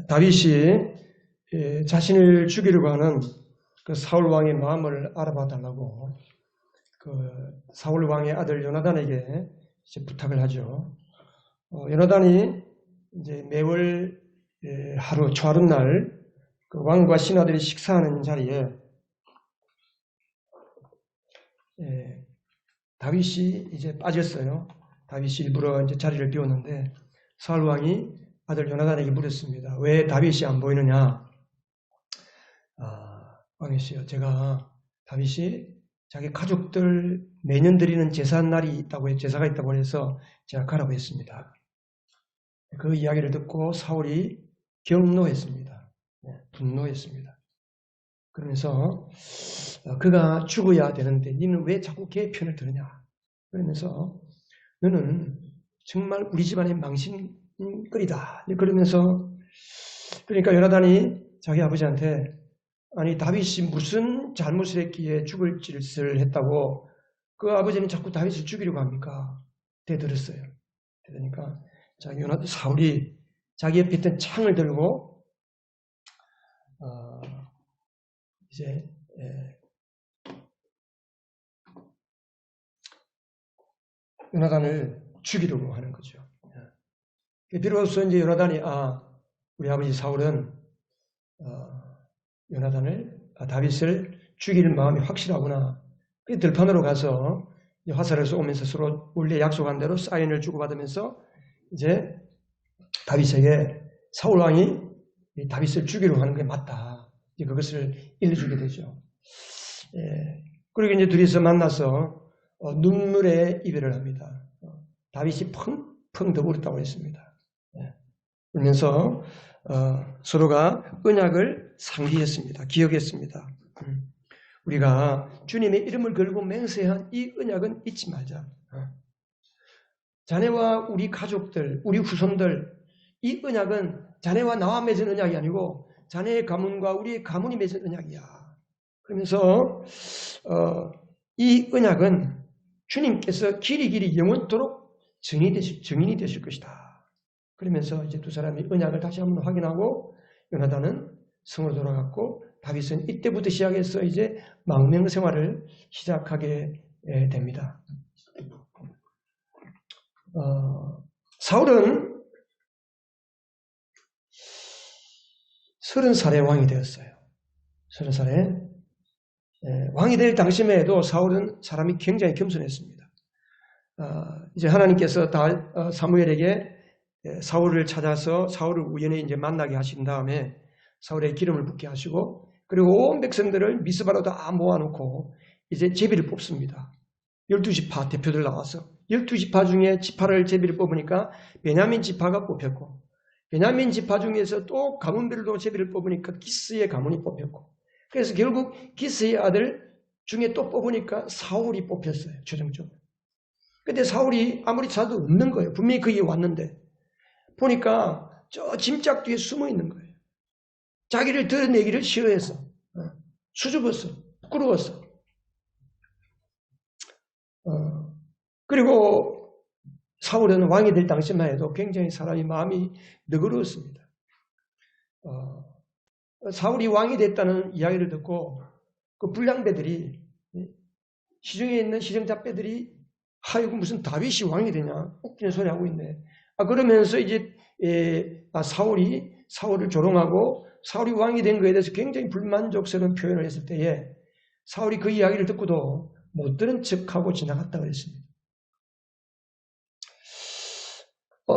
다윗이 자신을 죽이려고 하는 그 사울 왕의 마음을 알아봐 달라고 그 사울 왕의 아들 요나단에게 이제 부탁을 하죠. 요나단이 이제 매월 하루 초하룻날 그 왕과 신하들이 식사하는 자리에 다윗이 이제 빠졌어요. 다윗이 일부러 이제 자리를 비웠는데 사울 왕이 아들 요나단에게 물었습니다. 왜 다윗이 안 보이느냐? 왕이시여, 제가 다윗이 자기 가족들 매년 드리는 제사날이 있다고 제사가 있다고 해서 제가 가라고 했습니다. 그 이야기를 듣고 사울이 경노했습니다. 분노했습니다. 그러면서 그가 죽어야 되는데 너는 왜 자꾸 걔 편을 들으냐? 그러면서 너는 정말 우리 집안의 망신거리다. 그러면서 그러니까 요나단이 자기 아버지한테 아니 다윗이 무슨 잘못을 했기에 죽을 짓을 했다고 그 아버지는 자꾸 다윗을 죽이려고 합니까? 대들었어요. 그러니까 사울이 자기 옆에 있던 창을 들고 이제 요나단을 죽이려고 하는 거죠. 비로소 이제 요나단이 우리 아버지 사울은 다윗을 죽일 마음이 확실하구나. 그 들판으로 가서 화살을 쏘면서 서로 원래 약속한 대로 사인을 주고받으면서 이제 다윗에게 사울 왕이 다윗을 죽이려고 하는 게 맞다. 이제 그것을 일러주게 되죠. 그리고 이제 둘이서 만나서 눈물의 이별을 합니다. 다윗이 펑펑 더불었다고 했습니다. 그러면서 서로가 언약을 상기했습니다. 기억했습니다. 우리가 주님의 이름을 걸고 맹세한 이 언약은 잊지 말자. 자네와 우리 가족들, 우리 후손들, 이 언약은 자네와 나와 맺은 언약이 아니고 자네의 가문과 우리의 가문이 맺은 언약이야. 그러면서 이 언약은 주님께서 길이 영원토록 증인이 되실 것이다. 그러면서 이제 두 사람이 언약을 다시 한번 확인하고 요나단은 성으로 돌아갔고 다윗은 이때부터 시작해서 이제 망명 생활을 시작하게 됩니다. 사울은 30살에 왕이 되었어요. 30살에 왕이 될 당시에도 사울은 사람이 굉장히 겸손했습니다. 이제 하나님께서 사무엘에게 사울을 찾아서 사울을 우연히 이제 만나게 하신 다음에 사울의 기름을 붓게 하시고 그리고 온 백성들을 미스바로 다 모아놓고 이제 제비를 뽑습니다. 12지파 대표들 나와서 12지파 중에 지파를 제비를 뽑으니까 베냐민 지파가 뽑혔고 베냐민 지파 중에서 또 가문별로 제비를 뽑으니까 기스의 가문이 뽑혔고 그래서 결국 기스의 아들 중에 또 뽑으니까 사울이 뽑혔어요. 최종적으로. 근데 사울이 아무리 찾아도 없는 거예요. 분명히 거기에 왔는데 보니까 저 짐짝 뒤에 숨어 있는 거예요. 자기를 드러내기를 싫어해서 수줍었어. 부끄러웠어. 그리고 사울은 왕이 될 당시만 해도 굉장히 사람이 마음이 너그러웠습니다. 사울이 왕이 됐다는 이야기를 듣고 그 불량배들이 시중에 있는 시정잡배들이 이거 무슨 다윗이 왕이 되냐 웃기는 소리 하고 있네. 그러면서 이제 사울을 조롱하고 사울이 왕이 된 것에 대해서 굉장히 불만족스러운 표현을 했을 때에 사울이 그 이야기를 듣고도 못 들은 척하고 지나갔다 그랬습니다.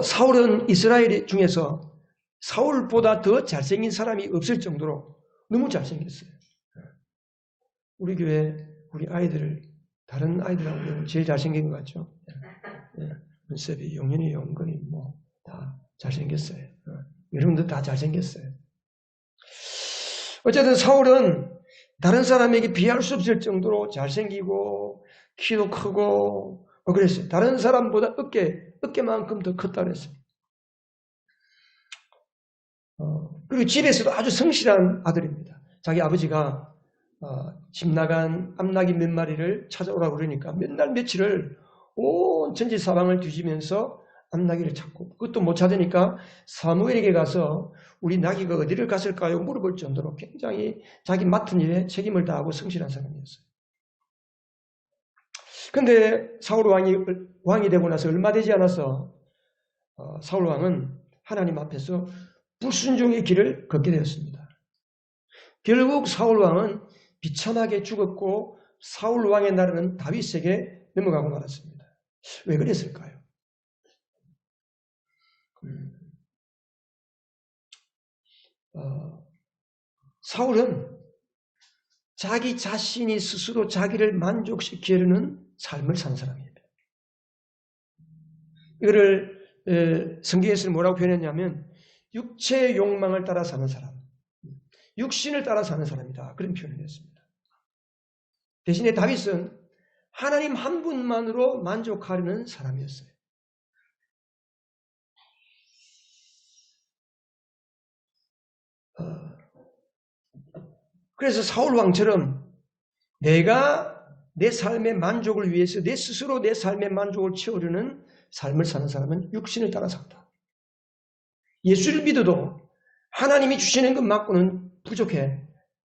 사울은 이스라엘 중에서 사울보다 더 잘생긴 사람이 없을 정도로 너무 잘생겼어요. 우리 교회 우리 아이들을 다른 아이들하고 제일 잘생긴 것 같죠? 눈썹이 용현이 용건이 다 잘생겼어요. 여러분들 다 잘생겼어요. 어쨌든 사울은 다른 사람에게 비할 수 없을 정도로 잘생기고 키도 크고 그랬어요. 다른 사람보다 어깨만큼 더 컸다 그랬어요. 그리고 집에서도 아주 성실한 아들입니다. 자기 아버지가 집 나간 암나귀 몇 마리를 찾아오라고 그러니까 몇 날 며칠을 온 전지 사방을 뒤지면서 암나귀를 찾고 그것도 못 찾으니까 사무엘에게 가서 우리 나귀가 어디를 갔을까요? 물어볼 정도로 굉장히 자기 맡은 일에 책임을 다하고 성실한 사람이었어요. 근데 사울 왕이 되고 나서 얼마 되지 않아서 사울 왕은 하나님 앞에서 불순종의 길을 걷게 되었습니다. 결국 사울 왕은 비참하게 죽었고 사울 왕의 나라는 다윗에게 넘어가고 말았습니다. 왜 그랬을까요? 사울은 자기 자신이 스스로 자기를 만족시키려는 삶을 산 사람이에요. 이거를 성경에서는 뭐라고 표현했냐면 육체의 욕망을 따라 사는 사람, 육신을 따라 사는 사람이다. 그런 표현을 했습니다. 대신에 다윗은 하나님 한 분만으로 만족하려는 사람이었어요. 그래서 사울 왕처럼 내가 내 삶의 만족을 위해서 내 스스로 내 삶의 만족을 채우려는 삶을 사는 사람은 육신을 따라 산다. 예수를 믿어도 하나님이 주시는 것 맞고는 부족해.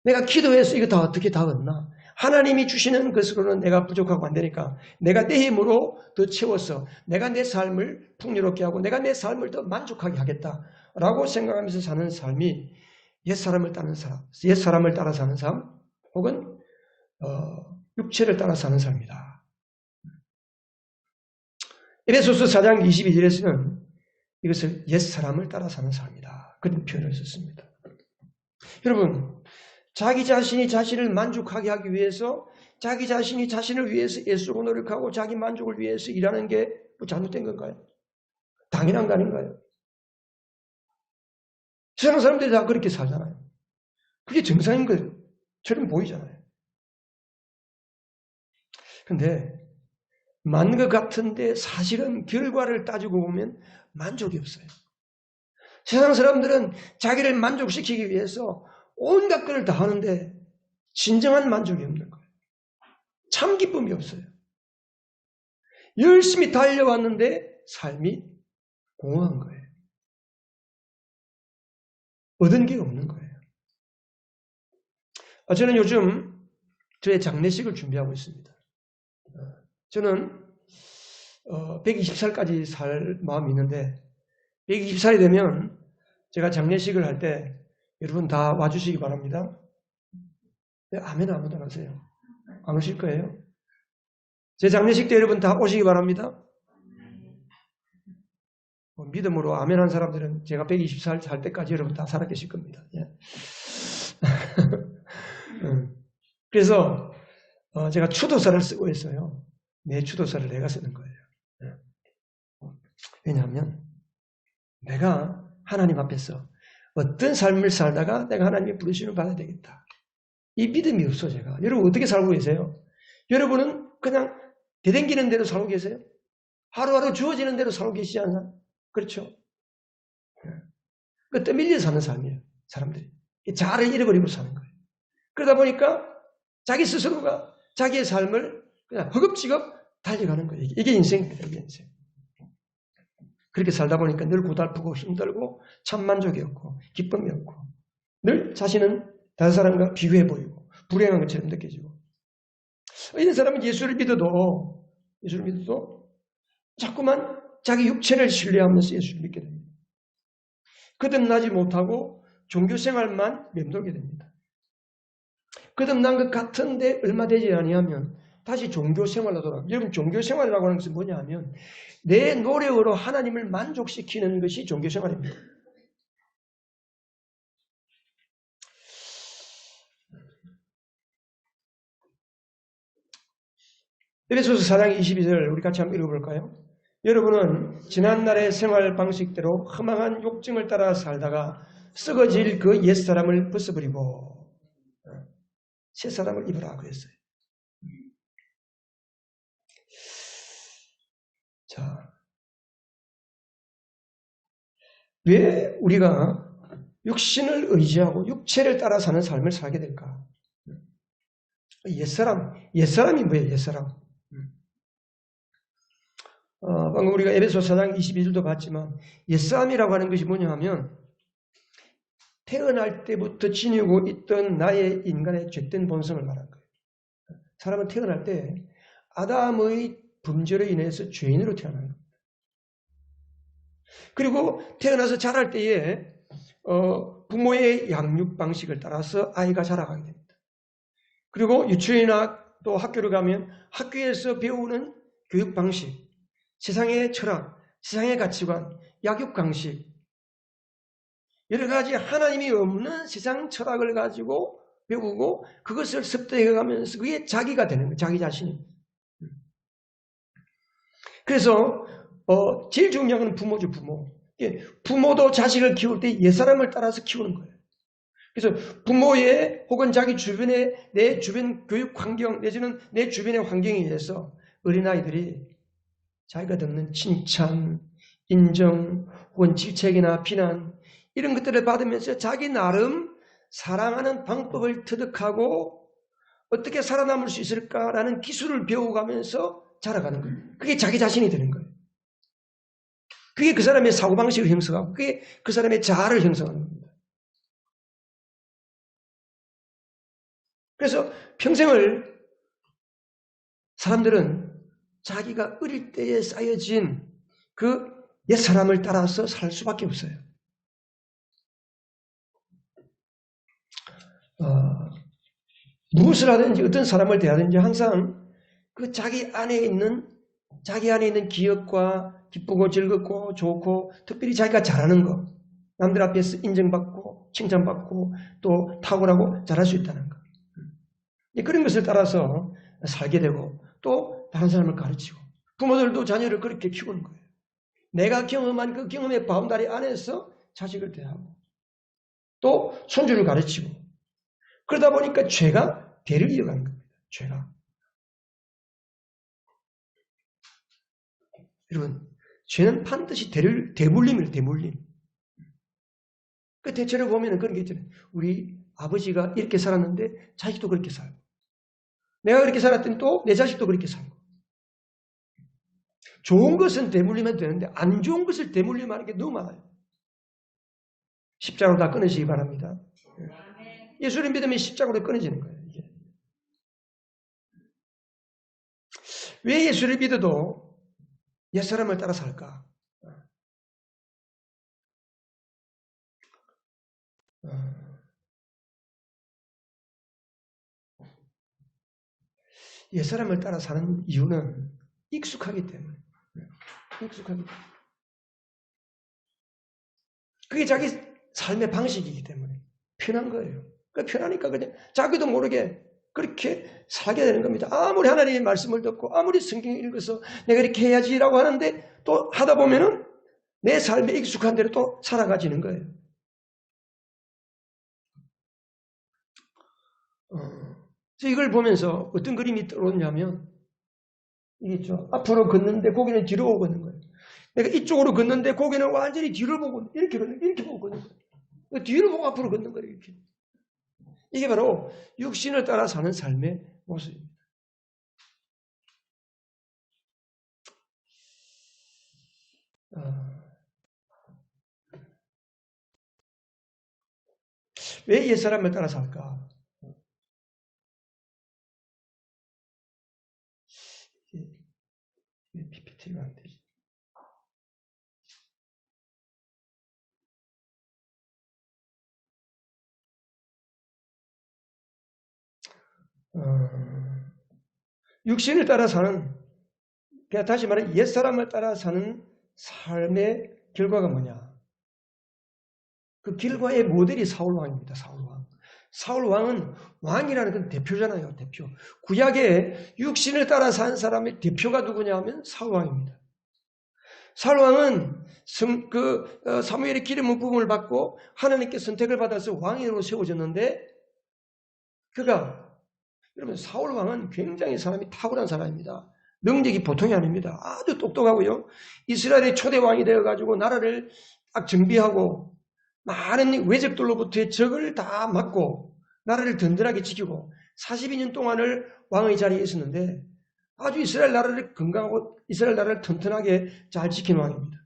내가 기도해서 이거 다 어떻게 다 얻나? 하나님이 주시는 것으로는 내가 부족하고 안 되니까 내가 내 힘으로 더 채워서 내가 내 삶을 풍요롭게 하고 내가 내 삶을 더 만족하게 하겠다라고 생각하면서 사는 삶이 옛사람을 따라 사는 삶 혹은 육체를 따라 사는 삶이다. 에베소서 4장 22절에서는 이것을 옛사람을 따라 사는 삶이다. 그런 표현을 썼습니다. 여러분, 자기 자신이 자신을 만족하게 하기 위해서 자기 자신이 자신을 위해서 애쓰고 노력하고 자기 만족을 위해서 일하는 게 뭐 잘못된 건가요? 당연한 거 아닌가요? 세상 사람들이 다 그렇게 살잖아요. 그게 정상인 것처럼 보이잖아요. 근데 맞는 것 같은데 사실은 결과를 따지고 보면 만족이 없어요. 세상 사람들은 자기를 만족시키기 위해서 온갖 것을 다 하는데 진정한 만족이 없는 거예요. 참 기쁨이 없어요. 열심히 달려왔는데 삶이 공허한 거예요. 얻은 게 없는 거예요. 저는 요즘 저의 장례식을 준비하고 있습니다. 저는 120살까지 살 마음이 있는데 120살이 되면 제가 장례식을 할 때 여러분 다 와주시기 바랍니다. 네, 아멘 아무도 안 하세요. 안 오실 거예요? 제 장례식 때 여러분 다 오시기 바랍니다. 믿음으로 아멘 한 사람들은 제가 120살 살 때까지 여러분 다 살아 계실 겁니다. 예. 그래서 제가 추도사를 쓰고 있어요. 내 추도사를 내가 쓰는 거예요. 예. 왜냐하면 내가 하나님 앞에서 어떤 삶을 살다가 내가 하나님의 부르심을 받아야 되겠다. 이 믿음이 없어 제가. 여러분 어떻게 살고 계세요? 여러분은 그냥 대댕기는 대로 살고 계세요? 하루하루 주어지는 대로 살고 계시지 않나? 그렇죠? 그 떠밀려 사는 삶이에요. 사람들이. 자아를 잃어버리고 사는 거예요. 그러다 보니까 자기 스스로가 자기의 삶을 그냥 허겁지겁 달려가는 거예요. 이게 인생입니다. 이게 인생. 그렇게 살다 보니까 늘 고달프고 힘들고 참 만족이 없고 기쁨이 없고 늘 자신은 다른 사람과 비교해 보이고 불행한 것처럼 느껴지고 이런 사람은 예수를 믿어도 자꾸만 자기 육체를 신뢰하면서 예수를 믿게 됩니다. 거듭나지 못하고 종교생활만 맴돌게 됩니다. 거듭난 것 같은데 얼마 되지 아니하면 다시 종교생활로 돌아갑니다. 여러분 종교생활이라고 하는 것은 뭐냐 하면 내 노력으로 하나님을 만족시키는 것이 종교생활입니다. 에베소서 4장 22절 우리 같이 한번 읽어볼까요? 여러분은 지난날의 생활 방식대로 허망한 욕정을 따라 살다가 썩어질 그 옛사람을 벗어버리고 새사람을 입으라 그랬어요. 자, 왜 우리가 육신을 의지하고 육체를 따라 사는 삶을 살게 될까? 옛사람이 뭐예요? 옛사람. 방금 우리가 에베소 4장 22절도 봤지만 옛사람이라고 하는 것이 뭐냐 하면 태어날 때부터 지니고 있던 나의 인간의 죄된 본성을 말하는 거예요. 사람은 태어날 때 아담의 범죄로 인해서 죄인으로 태어나는 겁니다. 그리고 태어나서 자랄 때에 부모의 양육 방식을 따라서 아이가 자라가게 됩니다. 그리고 유치원이나 또 학교를 가면 학교에서 배우는 교육 방식, 세상의 철학, 세상의 가치관, 약육 방식, 여러 가지 하나님이 없는 세상 철학을 가지고 배우고 그것을 습득해 가면서 그게 자기가 되는 거예요. 자기 자신이. 그래서 제일 중요한 건 부모죠. 부모도 자식을 키울 때 옛사람을 따라서 키우는 거예요. 그래서 부모의 혹은 자기 주변의 내 주변 교육 환경 내지는 내 주변의 환경에 의해서 어린아이들이 자기가 듣는 칭찬, 인정 혹은 질책이나 비난 이런 것들을 받으면서 자기 나름 사랑하는 방법을 터득하고 어떻게 살아남을 수 있을까라는 기술을 배워가면서 자라가는 거예요. 그게 자기 자신이 되는 거예요. 그게 그 사람의 사고방식을 형성하고 그게 그 사람의 자아를 형성하는 겁니다. 그래서 평생을 사람들은 자기가 어릴 때에 쌓여진 그 옛사람을 따라서 살 수밖에 없어요. 무엇을 하든지 어떤 사람을 대하든지 항상 그 자기 안에 있는 기억과 기쁘고 즐겁고 좋고 특별히 자기가 잘하는 거 남들 앞에서 인정받고 칭찬받고 또 탁월하고 잘할 수 있다는 거 그런 것을 따라서 살게 되고 또 다른 사람을 가르치고 부모들도 자녀를 그렇게 키우는 거예요. 내가 경험한 그 경험의 바운다리 안에서 자식을 대하고 또 손주를 가르치고 그러다 보니까 죄가 대를 이어가는 겁니다. 죄가. 여러분 죄는 반드시 대물림이에요. 대물림. 그 대체로 보면 그런 게 있잖아요. 우리 아버지가 이렇게 살았는데 자식도 그렇게 살고 내가 그렇게 살았더니 또 내 자식도 그렇게 살고 좋은 것은 대물리면 되는데 안 좋은 것을 대물림하는 게 너무 많아요. 십자가로 다 끊으시기 바랍니다. 예수를 믿으면 십자가로 끊어지는 거예요. 이게. 왜 예수를 믿어도 옛사람을 따라 살까? 옛사람을 따라 사는 이유는 익숙하기 때문에. 익숙하기 때문에. 그게 자기 삶의 방식이기 때문에 편한 거예요. 편하니까 그냥 자기도 모르게 그렇게 살게 되는 겁니다. 아무리 하나님의 말씀을 듣고 아무리 성경을 읽어서 내가 이렇게 해야지라고 하는데 또 하다 보면은 내 삶에 익숙한 대로 또 살아가지는 거예요. 그래서 이걸 보면서 어떤 그림이 떠오르냐면 이게 있죠. 앞으로 걷는데 고개는 뒤로 보고 걷는 거예요. 내가 이쪽으로 걷는데 고개는 완전히 뒤를 보고 이렇게 보고 걷는 거예요. 뒤를 보고 앞으로 걷는 거예요. 이렇게. 이게 바로 육신을 따라 사는 삶의 모습입니다. 왜 옛사람을 따라 살까? PPT가 안 되지. 육신을 따라 사는, 그냥 다시 말해 옛사람을 따라 사는 삶의 결과가 뭐냐? 그 결과의 모델이 사울왕입니다. 사울왕. 사울왕은 왕이라는 건 대표잖아요. 대표. 구약에 육신을 따라 산 사람의 대표가 누구냐 하면 사울왕입니다. 사울왕은 사무엘의 기름 부음을 받고 하나님께 선택을 받아서 왕으로 세워졌는데 여러분 사울왕은 굉장히 사람이 탁월한 사람입니다. 능력이 보통이 아닙니다. 아주 똑똑하고요. 이스라엘의 초대 왕이 되어가지고 나라를 딱 정비하고 많은 외적들로부터의 적을 다 막고 나라를 든든하게 지키고 42년 동안을 왕의 자리에 있었는데 아주 이스라엘 나라를 건강하고 이스라엘 나라를 튼튼하게 잘 지킨 왕입니다.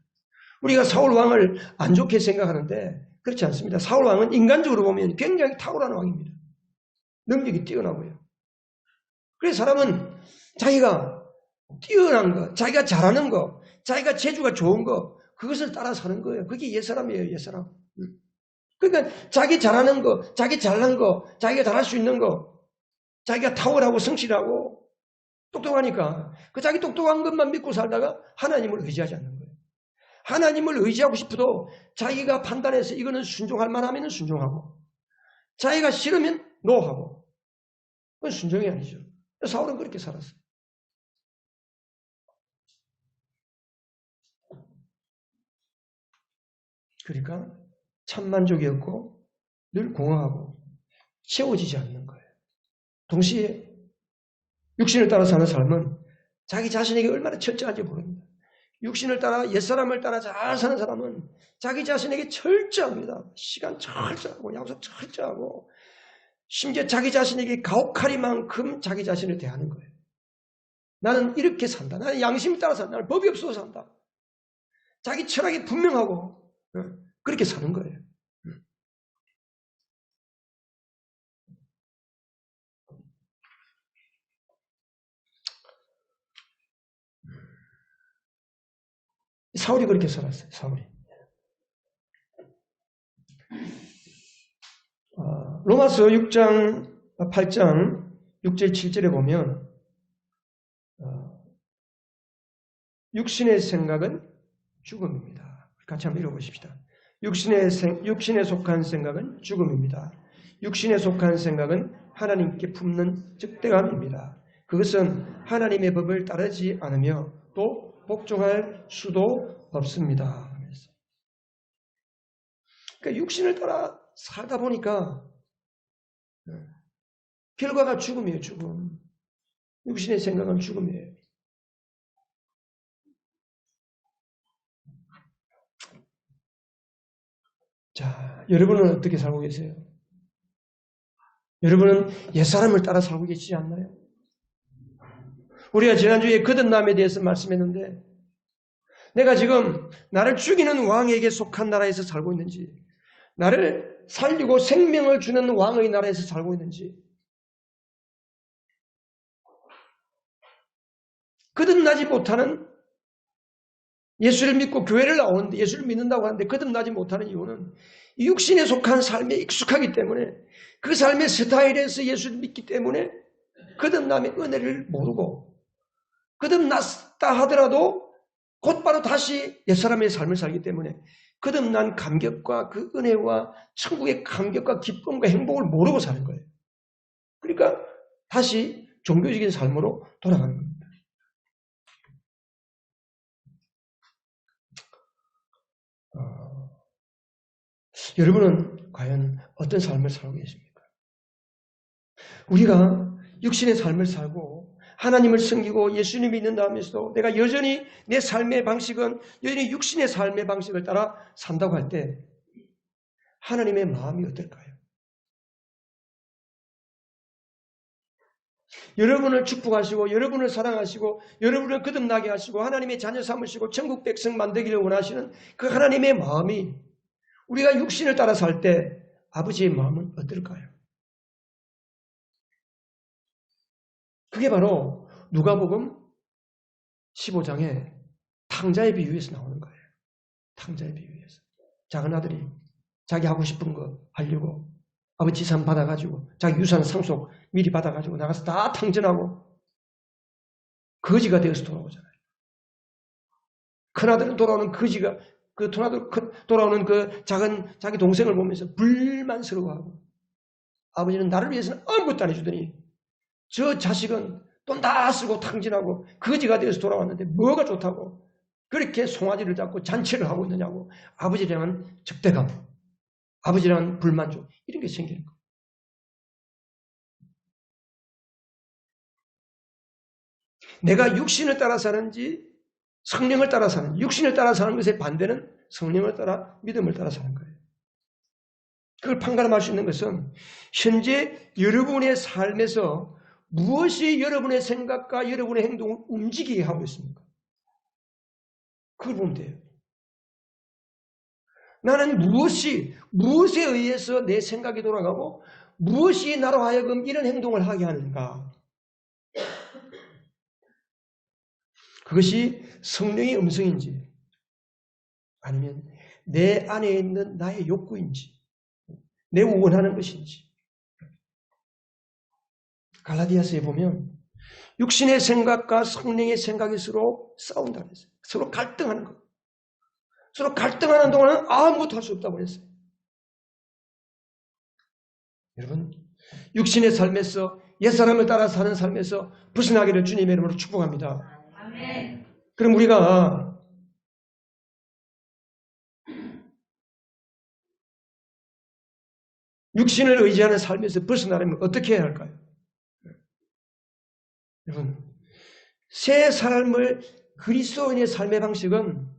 우리가 사울 왕을 안 좋게 생각하는데 그렇지 않습니다. 사울 왕은 인간적으로 보면 굉장히 탁월한 왕입니다. 능력이 뛰어나고요. 그래서 사람은 자기가 뛰어난 거, 자기가 잘하는 거, 자기가 재주가 좋은 거, 그것을 따라 사는 거예요. 그게 옛사람이에요, 옛사람. 그러니까 자기 잘하는 거, 자기 잘난 거, 자기가 잘할 수 있는 거, 자기가 탁월하고 성실하고 똑똑하니까 그 자기 똑똑한 것만 믿고 살다가 하나님을 의지하지 않는 거예요. 하나님을 의지하고 싶어도 자기가 판단해서 이거는 순종할 만하면 순종하고 자기가 싫으면 노하고 그건 순종이 아니죠. 사울은 그렇게 살았어요. 그러니까 참만족이었고 늘 공허하고 채워지지 않는 거예요. 동시에 육신을 따라 사는 삶은 자기 자신에게 얼마나 철저한지 모릅니다. 육신을 따라 옛사람을 따라 잘 사는 사람은 자기 자신에게 철저합니다. 시간 철저하고 약속 철저하고 심지어 자기 자신에게 가혹하리만큼 자기 자신을 대하는 거예요. 나는 이렇게 산다. 나는 양심을 따라 산다. 나는 법이 없어서 산다. 자기 철학이 분명하고 그렇게 사는 거예요. 사울이 그렇게 살았어요. 사울이. 로마서 6장 8장 6절 7절에 보면 육신의 생각은 죽음입니다. 같이 한번 읽어보십시다. 육신에 속한 생각은 죽음입니다. 육신에 속한 생각은 하나님께 품는 적대감입니다. 그것은 하나님의 법을 따르지 않으며 또 복종할 수도 없습니다. 그러니까 육신을 따라 살다 보니까 결과가 죽음이에요. 죽음. 육신의 생각은 죽음이에요. 자, 여러분은 어떻게 살고 계세요? 여러분은 옛사람을 따라 살고 계시지 않나요? 우리가 지난주에 거듭남에 대해서 말씀했는데 내가 지금 나를 죽이는 왕에게 속한 나라에서 살고 있는지 나를 살리고 생명을 주는 왕의 나라에서 살고 있는지 거듭나지 못하는 예수를 믿고 교회를 나오는데 예수를 믿는다고 하는데 거듭나지 못하는 이유는 육신에 속한 삶에 익숙하기 때문에 그 삶의 스타일에서 예수를 믿기 때문에 거듭남의 은혜를 모르고 거듭났다 하더라도 곧바로 다시 옛사람의 삶을 살기 때문에 거듭난 감격과 그 은혜와 천국의 감격과 기쁨과 행복을 모르고 사는 거예요. 그러니까 다시 종교적인 삶으로 돌아가는 겁니다. 여러분은 과연 어떤 삶을 살고 계십니까? 우리가 육신의 삶을 살고 하나님을 섬기고 예수님 믿는다 하면서도 내가 여전히 내 삶의 방식은 여전히 육신의 삶의 방식을 따라 산다고 할 때 하나님의 마음이 어떨까요? 여러분을 축복하시고 여러분을 사랑하시고 여러분을 거듭나게 하시고 하나님의 자녀 삼으시고 천국 백성 만들기를 원하시는 그 하나님의 마음이 우리가 육신을 따라 살 때 아버지의 마음은 어떨까요? 그게 바로 누가복음 15장에 탕자의 비유에서 나오는 거예요. 탕자의 비유에서. 작은 아들이 자기 하고 싶은 거 하려고 아버지 지산 받아가지고 자기 유산 상속 미리 받아가지고 나가서 다 탕전하고 거지가 되어서 돌아오잖아요. 큰아들은 돌아오는 거지가 돌아오는 그 작은 자기 동생을 보면서 불만스러워하고 아버지는 나를 위해서는 아무것도 안 해주더니 저 자식은 돈 다 쓰고 탕진하고 거지가 되어서 돌아왔는데 뭐가 좋다고 그렇게 송아지를 잡고 잔치를 하고 있느냐고 아버지랑은 적대감, 아버지랑은 불만족 이런 게 생기는 거예요. 내가 육신을 따라 사는지 성령을 따라 사는지 육신을 따라 사는 것의 반대는 성령을 따라 믿음을 따라 사는 거예요. 그걸 판가름할 수 있는 것은 현재 여러분의 삶에서 무엇이 여러분의 생각과 여러분의 행동을 움직이게 하고 있습니까? 그걸 보면 돼요. 나는 무엇에 의해서 내 생각이 돌아가고 무엇이 나로 하여금 이런 행동을 하게 하는가? 그것이 성령의 음성인지 아니면 내 안에 있는 나의 욕구인지 내 원하는 것인지. 갈라디아서에 보면 육신의 생각과 성령의 생각이 서로 싸운다고 했어요. 서로 갈등하는 것. 서로 갈등하는 동안은 아무것도 할 수 없다고 했어요. 여러분, 육신의 삶에서 옛사람을 따라 사는 삶에서 벗어나기를 주님의 이름으로 축복합니다. 아멘. 그럼 우리가 육신을 의지하는 삶에서 벗어나려면 어떻게 해야 할까요? 여러분, 새 삶을 그리스도인의 삶의 방식은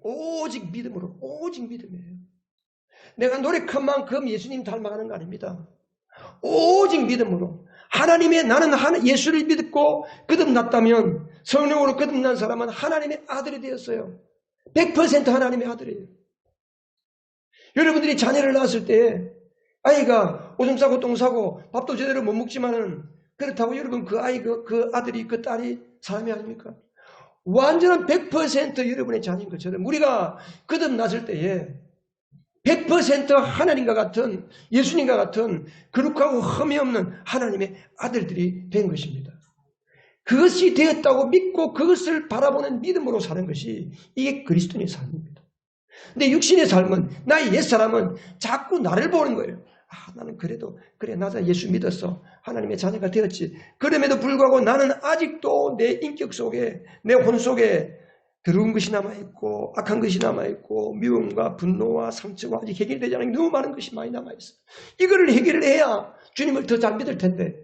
오직 믿음으로, 오직 믿음이에요. 내가 노력한 만큼 예수님 닮아가는 거 아닙니다. 오직 믿음으로. 나는 예수를 믿고 거듭났다면, 성령으로 거듭난 사람은 하나님의 아들이 되었어요. 100% 하나님의 아들이에요. 여러분들이 자녀를 낳았을 때 아이가 오줌 싸고 똥 싸고 밥도 제대로 못 먹지만은 그렇다고 여러분 그 아들이 그 딸이 사람이 아닙니까? 완전한 100% 여러분의 자녀인 것처럼 우리가 거듭났을 때에 100% 하나님과 같은 예수님과 같은 거룩하고 흠이 없는 하나님의 아들들이 된 것입니다. 그것이 되었다고 믿고 그것을 바라보는 믿음으로 사는 것이 이게 그리스도인의 삶입니다. 근데 육신의 삶은 나의 옛사람은 자꾸 나를 보는 거예요. 나는 그래도 그래 나 예수 믿었어. 하나님의 자녀가 되었지. 그럼에도 불구하고 나는 아직도 내 인격 속에 내 혼 속에 더러운 것이 남아있고 악한 것이 남아있고 미움과 분노와 상처가 아직 해결되지 않은 너무 많은 것이 많이 남아있어. 이거를 해결을 해야 주님을 더 잘 믿을 텐데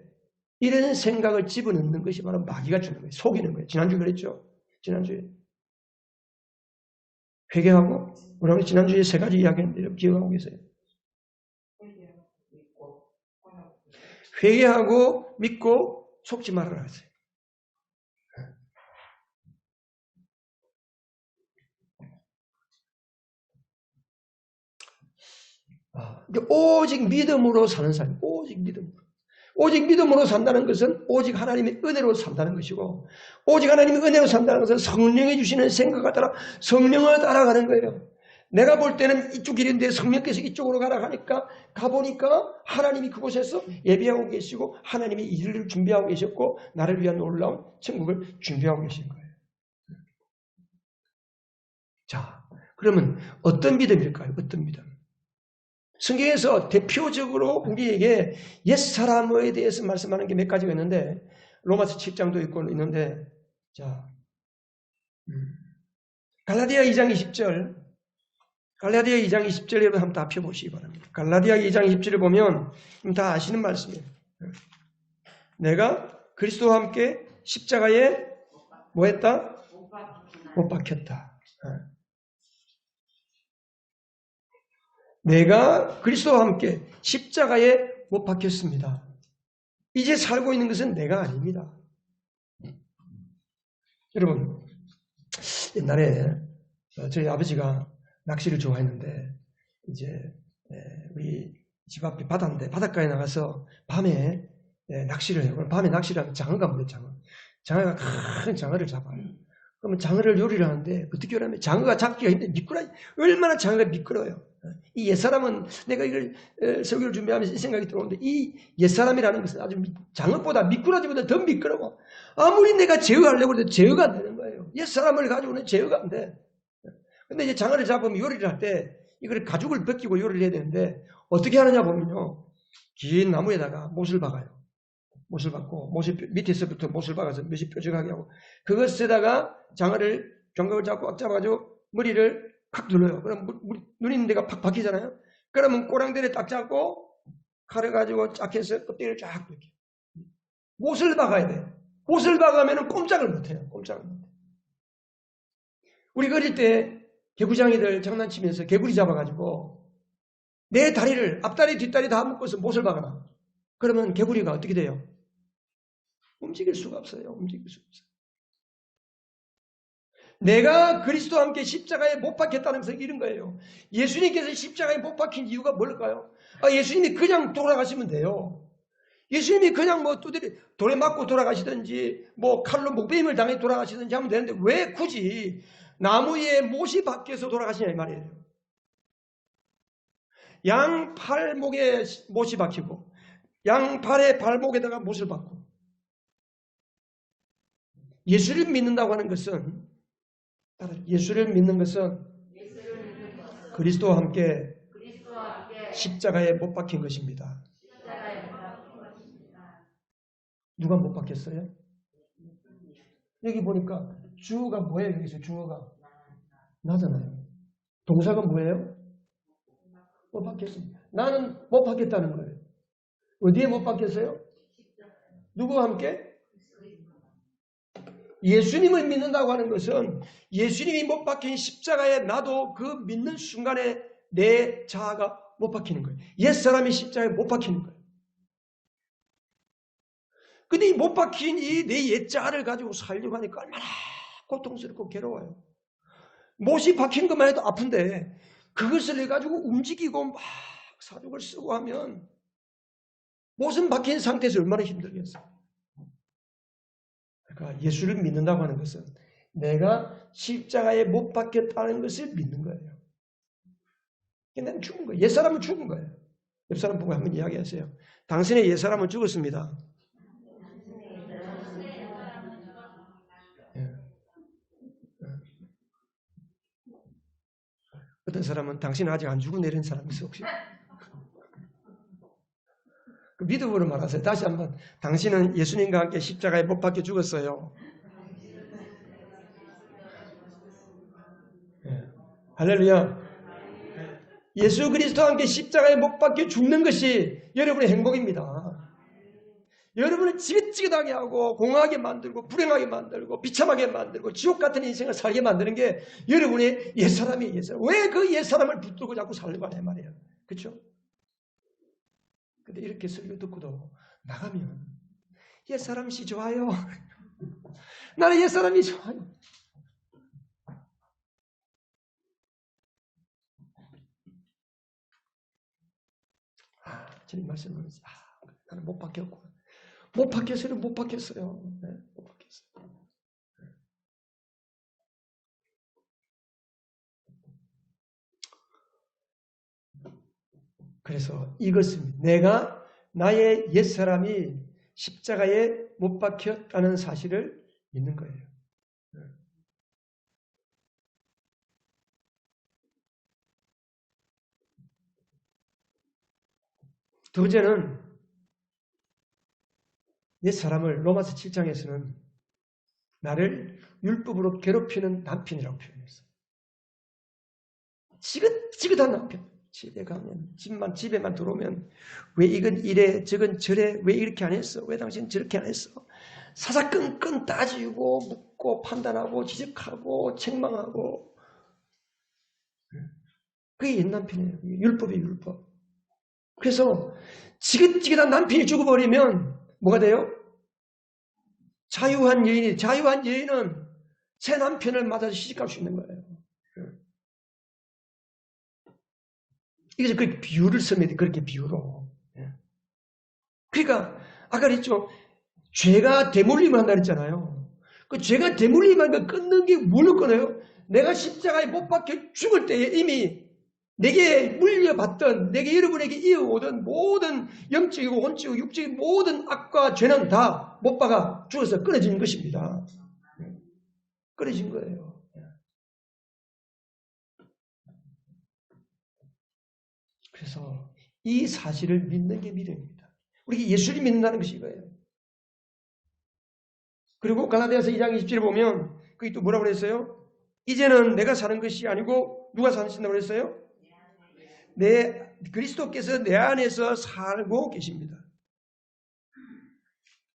이런 생각을 집어넣는 것이 바로 마귀가 주는 거예요. 속이는 거예요. 지난주에 그랬죠. 지난주에 회개하고 우리 지난주에 3가지 이야기했는데 여러분 기억하고 계세요? 회개하고 믿고 속지 말아라 하세요. 오직 믿음으로 사는 사람, 오직 믿음으로. 오직 믿음으로 산다는 것은 오직 하나님의 은혜로 산다는 것이고, 오직 하나님의 은혜로 산다는 것은 성령이 주시는 생각에 따라 성령을 따라가는 거예요. 내가 볼 때는 이쪽 길인데 성령께서 이쪽으로 가라 하니까 가보니까 하나님이 그곳에서 예비하고 계시고 하나님이 일을 준비하고 계셨고 나를 위한 놀라운 천국을 준비하고 계신 거예요. 자, 그러면 어떤 믿음일까요? 어떤 믿음? 성경에서 대표적으로 우리에게 옛사람에 대해서 말씀하는 게 몇 가지가 있는데 로마서 7장도 있고 있는데 자, 갈라디아 2장 20절 갈라디아 2장 20절 여러분 한번 다 펴보시기 바랍니다. 갈라디아 2장 20절을 보면 다 아시는 말씀이에요. 내가 그리스도와 함께 십자가에 뭐 했다? 못 박혔다. 내가 그리스도와 함께 십자가에 못 박혔습니다. 이제 살고 있는 것은 내가 아닙니다. 여러분, 옛날에 저희 아버지가 낚시를 좋아했는데 이제 우리 집 앞에 바다인데 바닷가에 나가서 밤에 낚시를 해요. 밤에 낚시를 하면 장어가 물어요. 장어가 큰 장어를 잡아요. 그러면 장어를 요리를 하는데 어떻게 요리하면 장어가 잡기가 힘든데 미끄러워요. 얼마나 장어가 미끄러워요. 이 옛사람은 내가 이걸 설교를 준비하면서 이 생각이 들어오는데 이 옛사람이라는 것은 아주 장어보다 미꾸라지보다 더 미끄러워. 아무리 내가 제어하려고 해도 제어가 안 되는 거예요. 옛사람을 가지고는 제어가 안 돼. 근데 이제 장어를 잡으면 요리를 할 때 이걸 가죽을 벗기고 요리를 해야 되는데 어떻게 하느냐 보면요. 긴 나무에다가 못을 박아요. 못을 박고 밑에서부터 못을 박아서 몇이 뾰족하게 하고 그것에다가 장어를 종각을 잡고 꽉 잡아가지고 머리를 칵 눌러요. 그럼 눈 있는 데가 팍 박히잖아요. 그러면 꼬랑대를 딱 잡고 칼을 가지고 쫙 해서 껍데기를 쫙 벗겨. 못을 박아야 돼. 못을 박으면 꼼짝을 못해요. 꼼짝을 못해. 우리가 어릴 때 개구장이들 장난치면서 개구리 잡아가지고 내 다리를 앞다리 뒷다리 다 묶어서 못을 박아놔. 그러면 개구리가 어떻게 돼요? 움직일 수가 없어요. 움직일 수가 없어요. 내가 그리스도와 함께 십자가에 못 박혔다는 것은 이런 거예요. 예수님께서 십자가에 못 박힌 이유가 뭘까요? 예수님이 그냥 돌아가시면 돼요. 예수님이 그냥 뭐 두드리 돌에 맞고 돌아가시든지 뭐 칼로 목베임을 당해 돌아가시든지 하면 되는데 왜 굳이 나무에 못이 박혀서 돌아가시냐 이 말이에요. 양 팔목에 못이 박히고 양팔의 발목에다가 못을 박고 예수를 믿는다고 하는 것은 예수를 믿는 것은 그리스도와 함께 십자가에 못 박힌 것입니다. 누가 못 박혔어요? 여기 보니까 주어가 뭐예요? 여기서 주어가 나잖아요. 동사가 뭐예요? 못 박혔습니다. 나는 못 박혔다는 거예요. 어디에 못 박혔어요? 누구와 함께? 예수님을 믿는다고 하는 것은 예수님이 못 박힌 십자가에 나도 그 믿는 순간에 내 자아가 못 박히는 거예요. 옛사람이 십자가에 못 박히는 거예요. 근데 이 못 박힌 이 내 옛자아를 가지고 살려고 하니까 얼마나 고통스럽고 괴로워요. 못이 박힌 것만 해도 아픈데 그것을 해가지고 움직이고 막 사족을 쓰고 하면 못은 박힌 상태에서 얼마나 힘들겠어요. 그러니까 예수를 믿는다고 하는 것은 내가 십자가에 못 박혔다는 것을 믿는 거예요. 내가 죽은 거예요. 옛사람은 죽은 거예요. 옆사람 보고 한번 이야기하세요. 당신의 옛사람은 죽었습니다. 어떤 사람은 당신은 아직 안 죽은 이런 사람이 있어 혹시? 그 믿음으로 말하세요. 다시 한번 당신은 예수님과 함께 십자가에 못 박혀 죽었어요. 할렐루야. 예수 그리스도와 함께 십자가에 못 박혀 죽는 것이 여러분의 행복입니다. 여러분을 지긋지긋하게 하고 공허하게 만들고 불행하게 만들고 비참하게 만들고 지옥 같은 인생을 살게 만드는 게 여러분의 옛사람이에요. 옛사람. 왜 그 옛사람을 붙들고 자꾸 살려고 하냐 말이에요. 그렇죠? 근데 이렇게 설교 듣고도 나가면 옛사람이 좋아요. 나는 옛사람이 좋아요. 주님 말씀하면서 나는 못 박혔고 못 박혔어요. 못 박혔어요. 네, 못 박혔어요. 그래서 이것은 내가 나의 옛사람이 십자가에 못 박혔다는 사실을 믿는 거예요. 두 번째는 옛사람을 로마서 7장에서는 나를 율법으로 괴롭히는 남편이라고 표현했어요. 지긋지긋한 남편. 집에 가면 집에만 들어오면 왜 이건 이래 저건 저래 왜 이렇게 안 했어 왜 당신 저렇게 안 했어 사사건건 따지고 묻고 판단하고 지적하고 책망하고 그게 옛 남편이에요. 율법이에요. 율법. 그래서 지긋지긋한 남편이 죽어버리면 뭐가 돼요? 자유한 여인은 새 남편을 맞아서 시집갈 수 있는 거예요. 이게 그 비유를 쓰면 돼. 그렇게 비유로. 그러니까 아까 그랬죠. 죄가 대물림을 한다 그랬잖아요. 그 죄가 대물림한 거 끊는 게 뭘로 끊어요? 내가 십자가에 못 박혀 죽을 때에 이미 내게 물려받던 내게 여러분에게 이어오던 모든 영적이고 혼적이고 육적인 모든 악과 죄는 다 못 박아 죽어서 끊어진 것입니다. 끊어진 거예요. 그래서 이 사실을 믿는 게 믿음입니다. 우리가 예수를 믿는다는 것이 이거예요. 그리고 갈라디아서 2장 27에 보면 그게 또 뭐라고 그랬어요? 이제는 내가 사는 것이 아니고 누가 사신다고 그랬어요? 그리스도께서 내 안에서 살고 계십니다.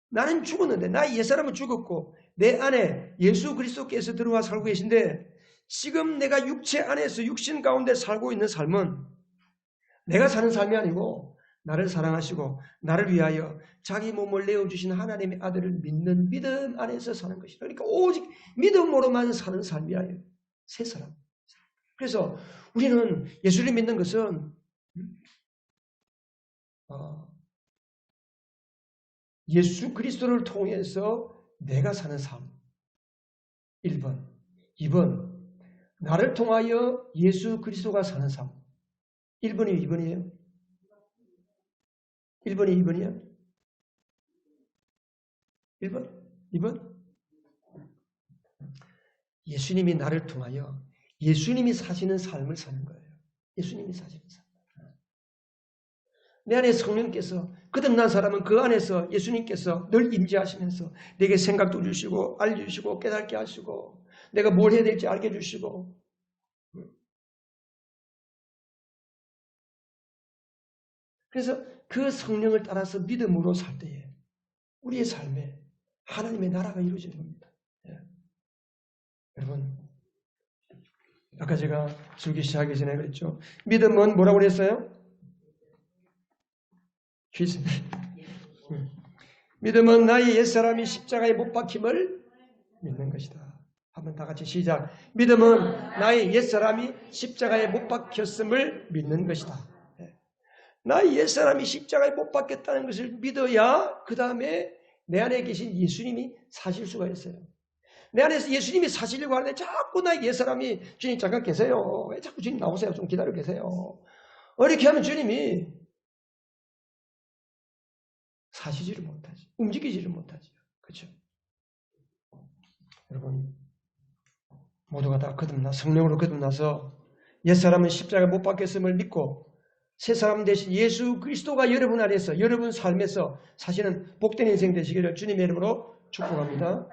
나는 죽었는데 나의 옛사람은 죽었고 내 안에 예수 그리스도께서 들어와 살고 계신데 지금 내가 육체 안에서 육신 가운데 살고 있는 삶은 내가 사는 삶이 아니고 나를 사랑하시고 나를 위하여 자기 몸을 내어주신 하나님의 아들을 믿는 믿음 안에서 사는 것이다. 그러니까 오직 믿음으로만 사는 삶이야. 새 사람. 그래서 우리는 예수를 믿는 것은 예수 그리스도를 통해서 내가 사는 삶. 1번. 2번. 나를 통하여 예수 그리스도가 사는 삶. 1번이 2번이에요. 1번이 2번이야. 1번? 2번? 예수님이 나를 통하여 예수님이 사시는 삶을 사는 거예요. 예수님이 사시는 삶. 내 안에 성령께서 거듭난 사람은 그 안에서 예수님께서 늘 임재하시면서 내게 생각도 주시고 알려주시고 깨닫게 하시고 내가 뭘 해야 될지 알게 해주시고 그래서 그 성령을 따라서 믿음으로 살 때에 우리의 삶에 하나님의 나라가 이루어지는 겁니다. 예. 여러분 아까 제가 설교 시작하기 전에 그랬죠. 믿음은 뭐라고 그랬어요? 믿음은 나의 옛사람이 십자가에 못 박힘을 믿는 것이다. 한번 다 같이 시작. 믿음은 나의 옛사람이 십자가에 못 박혔음을 믿는 것이다. 나의 옛사람이 십자가에 못 박혔다는 것을 믿어야 그 다음에 내 안에 계신 예수님이 사실 수가 있어요. 내 안에서 예수님이 사시려고 하는데 자꾸 나의 옛사람이 주님 잠깐 계세요. 왜 자꾸 주님 나오세요. 좀 기다려 계세요. 이렇게 하면 주님이 사시지를 못하지. 움직이지를 못하지. 그렇죠? 여러분 모두가 다 성령으로 거듭나서 옛사람은 십자가에 못 박혔음을 믿고 새 사람 대신 예수 그리스도가 여러분 안에서 여러분 삶에서 사시는 복된 인생 되시기를 주님의 이름으로 축복합니다.